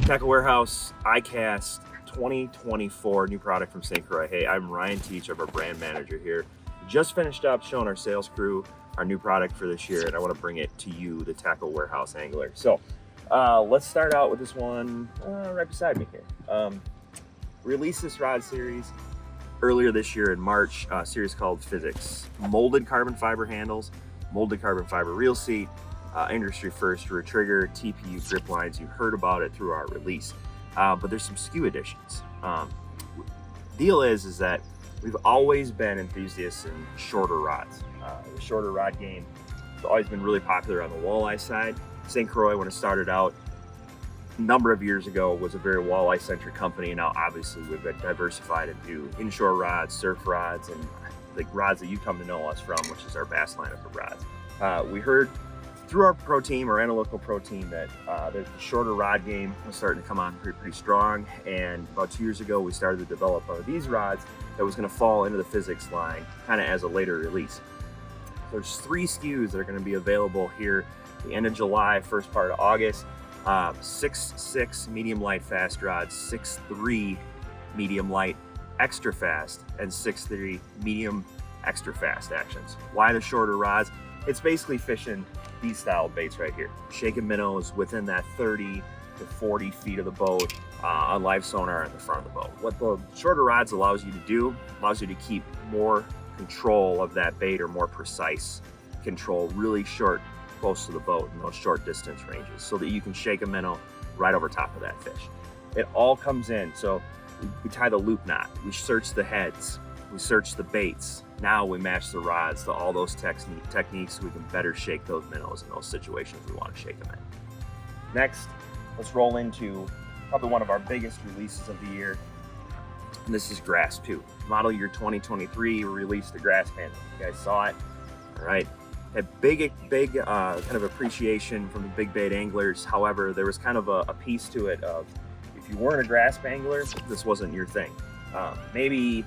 Tackle Warehouse ICAST 2024 new product from St. Croix. Hey, I'm Ryan Teach, I'm our brand manager here. Just finished up showing our sales crew our new product for this year, and I want to bring it to you, the Tackle Warehouse Angler. So let's start out with this one right beside me here. Released this rod series earlier this year in March, a series called Physyx. Molded carbon fiber handles, molded carbon fiber reel seat, industry first rear trigger, TPU grip lines. You heard about it through our release, but there's some SKU additions. Deal is that we've always been enthusiasts in shorter rods. The shorter rod game has always been really popular on the walleye side. St. Croix, when it started out a number of years ago, was a very walleye centric company. Now obviously we've been diversified into inshore rods, surf rods, and the rods that you come to know us from, which is our bass lineup of rods. We heard through our pro team, our analytical pro team, that the shorter rod game was starting to come on pretty strong. And about 2 years ago, we started to develop these rods that was going to fall into the Physyx line kind of as a later release. There's 3 SKUs that are going to be available here the end of July, first part of August. 6.6 medium light fast rods, 6.3 medium light extra fast, and 6.3 medium extra fast actions. Why the shorter rods? It's basically fishing these style baits right here. Shaking minnows within that 30 to 40 feet of the boat, on live sonar in the front of the boat. What the shorter rods allows you to do, allows you to keep more control of that bait, or more precise control, really short, close to the boat in those short distance ranges, so that you can shake a minnow right over top of that fish. It all comes in. So we tie the loop knot, we search the heads, we search the baits. Now we match the rods to all those techniques so we can better shake those minnows in those situations we want to shake them in. Next, let's roll into probably one of our biggest releases of the year. And this is Grass 2. Model year 2023, we released the grass handle. You guys saw it, all right? Had big kind of appreciation from the big bait anglers. However, there was kind of a piece to it of, if you weren't a grasp angler, this wasn't your thing. Maybe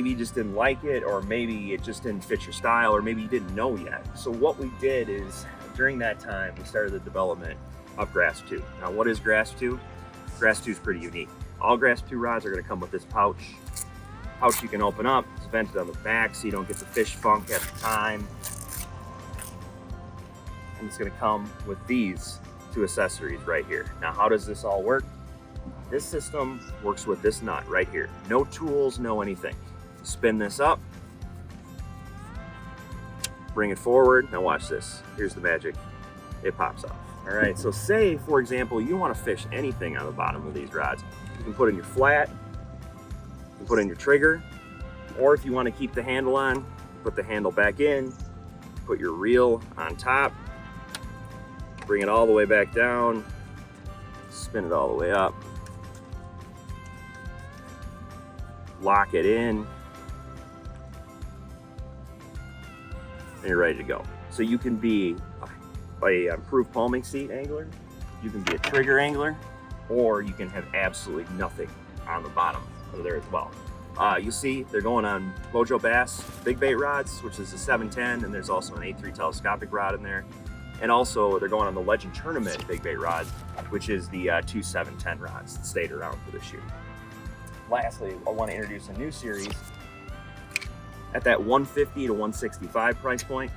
you just didn't like it, or maybe it just didn't fit your style, or maybe you didn't know yet. So what we did is, during that time, we started the development of Grass 2. Now, what is Grass 2? Grass 2 is pretty unique. All Grass 2 rods are going to come with this pouch. Pouch you can open up. It's vented on the back so you don't get the fish funk at the time. And it's going to come with these 2 accessories right here. Now, how does this all work? This system works with this nut right here. No tools, no anything. Spin this up, bring it forward. Now watch this. Here's the magic. It pops off. All right, so say, for example, you want to fish anything on the bottom of these rods. You can put in your flat, you can put in your trigger, or if you want to keep the handle on, put the handle back in, put your reel on top, bring it all the way back down, spin it all the way up, lock it in, and you're ready to go. So you can be a improved palming seat angler, you can be a trigger angler, or you can have absolutely nothing on the bottom of there as well. You see they're going on Mojo Bass big bait rods, which is a 710, and there's also an 8.3 telescopic rod in there. And also they're going on the Legend Tournament big bait rods, which is the 2 710 rods that stayed around for this year. Lastly, I want to introduce a new series at that 150 to 165 price point,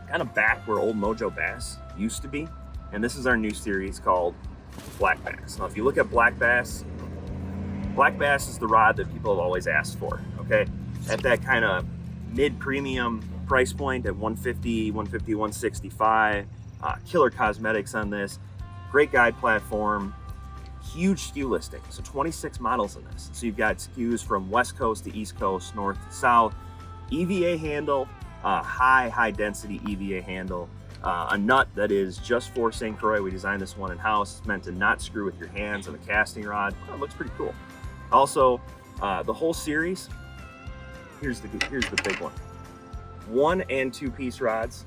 kind of back where old Mojo Bass used to be. And this is our new series called Black Bass. Now, if you look at Black Bass is the rod that people have always asked for, okay? At that kind of mid-premium price point at 150, 165, killer cosmetics on this, great guide platform, huge SKU listing. So 26 models in this. So you've got SKUs from West Coast to East Coast, North to South, EVA handle, high density EVA handle, a nut that is just for St. Croix. We designed this one in-house. It's meant to not screw with your hands on a casting rod. Well, it looks pretty cool. Also, the whole series, here's the big one. 1 and 2 piece rods.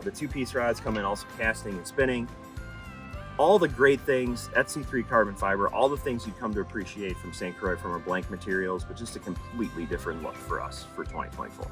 The 2 piece rods come in also casting and spinning. All the great things, ETC3 carbon fiber, all the things you come to appreciate from St. Croix from our blank materials, but just a completely different look for us for 2024.